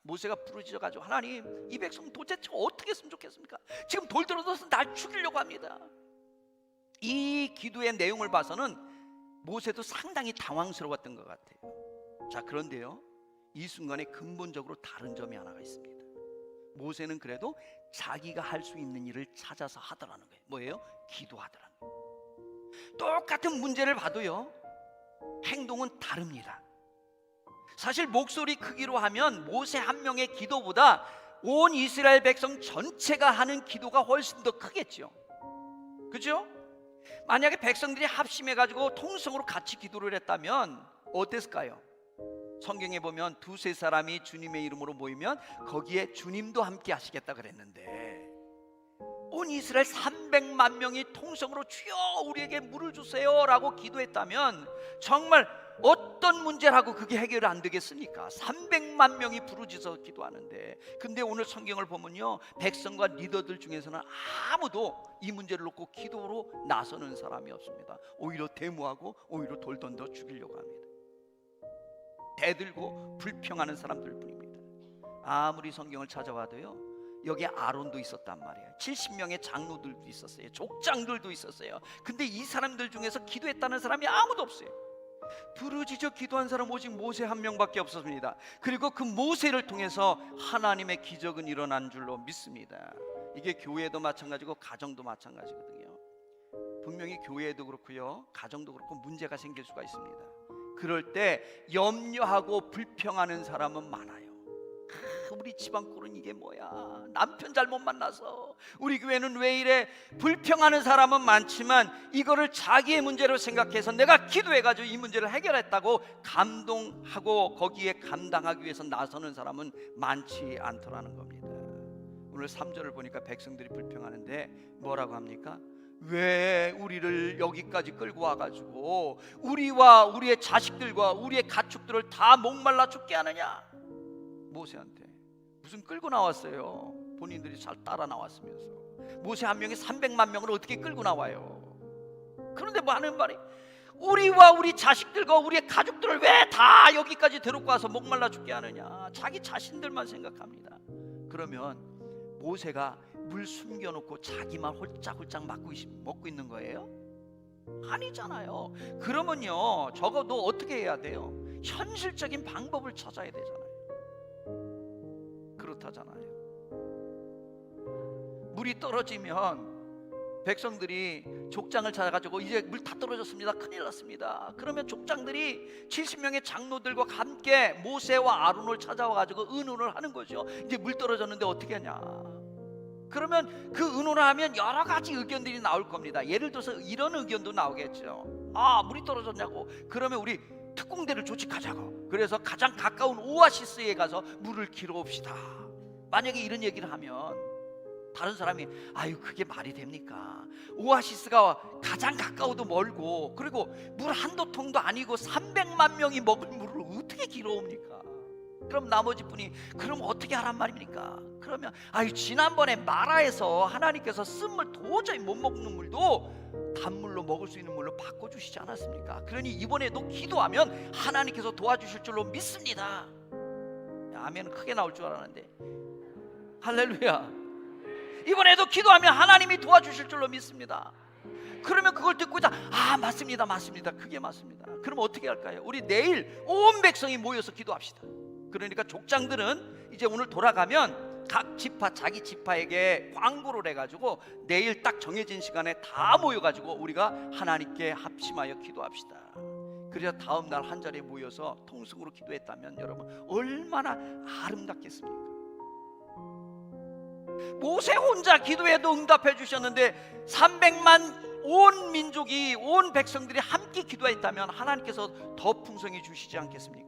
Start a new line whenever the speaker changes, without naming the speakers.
모세가 부르짖어가지고 하나님, 이 백성 도대체 어떻게 했으면 좋겠습니까? 지금 돌 들어서 날 죽이려고 합니다. 이 기도의 내용을 봐서는 모세도 상당히 당황스러웠던 것 같아요. 자, 그런데요, 이 순간에 근본적으로 다른 점이 하나가 있습니다. 모세는 그래도 자기가 할 수 있는 일을 찾아서 하더라는 거예요. 뭐예요? 기도하더라는 거예요. 똑같은 문제를 봐도요, 행동은 다릅니다. 사실 목소리 크기로 하면 모세 한 명의 기도보다 온 이스라엘 백성 전체가 하는 기도가 훨씬 더 크겠죠. 그죠? 만약에 백성들이 합심해가지고 통성으로 같이 기도를 했다면 어땠을까요? 성경에 보면 두세 사람이 주님의 이름으로 모이면 거기에 주님도 함께 하시겠다 그랬는데, 온 이스라엘 300만 명이 통성으로 주여 우리에게 물을 주세요 라고 기도했다면 정말 어떤 문제라고 그게 해결이 안 되겠습니까? 300만 명이 부르짖어 기도하는데, 근데 오늘 성경을 보면요, 백성과 리더들 중에서는 아무도 이 문제를 놓고 기도로 나서는 사람이 없습니다. 오히려 데모하고 오히려 돌 던져 죽이려고 합니다. 대들고 불평하는 사람들 뿐입니다. 아무리 성경을 찾아와도요, 여기에 아론도 있었단 말이에요. 70명의 장로들도 있었어요. 족장들도 있었어요. 근데 이 사람들 중에서 기도했다는 사람이 아무도 없어요. 부르짖어 기도한 사람 오직 모세 한 명밖에 없었습니다. 그리고 그 모세를 통해서 하나님의 기적은 일어난 줄로 믿습니다. 이게 교회도 마찬가지고 가정도 마찬가지거든요. 분명히 교회도 그렇고요, 가정도 그렇고 문제가 생길 수가 있습니다. 그럴 때 염려하고 불평하는 사람은 많아요. 우리 집안 꼴은 이게 뭐야, 남편 잘못 만나서, 우리 교회는 왜 이래, 불평하는 사람은 많지만 이거를 자기의 문제로 생각해서 내가 기도해가지고 이 문제를 해결했다고 감동하고 거기에 감당하기 위해서 나서는 사람은 많지 않더라는 겁니다. 오늘 3절을 보니까 백성들이 불평하는데 뭐라고 합니까? 왜 우리를 여기까지 끌고 와가지고 우리와 우리의 자식들과 우리의 가축들을 다 목말라 죽게 하느냐? 모세한테 무슨 끌고 나왔어요? 본인들이 잘 따라 나왔으면서. 모세 한 명이 300만 명을 어떻게 끌고 나와요? 그런데 뭐 하는 말이, 우리와 우리 자식들과 우리의 가족들을 왜 다 여기까지 데리고 와서 목말라 죽게 하느냐? 자기 자신들만 생각합니다. 그러면 모세가 물 숨겨놓고 자기만 홀짝홀짝 먹고 있는 거예요? 아니잖아요. 그러면요, 적어도 어떻게 해야 돼요? 현실적인 방법을 찾아야 되잖아요. 그렇다잖아요. 물이 떨어지면 백성들이 족장을 찾아가지고 이제 물 다 떨어졌습니다, 큰일 났습니다. 그러면 족장들이 70명의 장로들과 함께 모세와 아론을 찾아와가지고 의논을 하는 거죠. 이제 물 떨어졌는데 어떻게 하냐? 그러면 그 의논을 하면 여러 가지 의견들이 나올 겁니다. 예를 들어서 이런 의견도 나오겠죠. 아, 물이 떨어졌냐고, 그러면 우리 특공대를 조직하자고, 그래서 가장 가까운 오아시스에 가서 물을 길어옵시다. 만약에 이런 얘기를 하면 다른 사람이, 아유 그게 말이 됩니까? 오아시스가 가장 가까워도 멀고, 그리고 물 한두 통도 아니고 300만 명이 먹을 물을 어떻게 길어옵니까? 그럼 나머지 분이, 그럼 어떻게 하란 말입니까? 그러면, 아유 지난번에 마라에서 하나님께서 쓴 물, 도저히 못 먹는 물도 단물로 먹을 수 있는 물로 바꿔주시지 않았습니까? 그러니 이번에도 기도하면 하나님께서 도와주실 줄로 믿습니다. 아멘 크게 나올 줄 알았는데, 할렐루야. 이번에도 기도하면 하나님이 도와주실 줄로 믿습니다. 그러면 그걸 듣고 있다, 아 맞습니다, 맞습니다, 그게 맞습니다. 그럼 어떻게 할까요? 우리 내일 온 백성이 모여서 기도합시다. 그러니까 족장들은 이제 오늘 돌아가면 각 지파, 자기 지파에게 광고를 해가지고 내일 딱 정해진 시간에 다 모여가지고 우리가 하나님께 합심하여 기도합시다. 그래서 다음 날 한 자리에 모여서 통성으로 기도했다면 여러분 얼마나 아름답겠습니까? 모세 혼자 기도해도 응답해 주셨는데 300만 온 민족이, 온 백성들이 함께 기도했다면 하나님께서 더 풍성히 주시지 않겠습니까?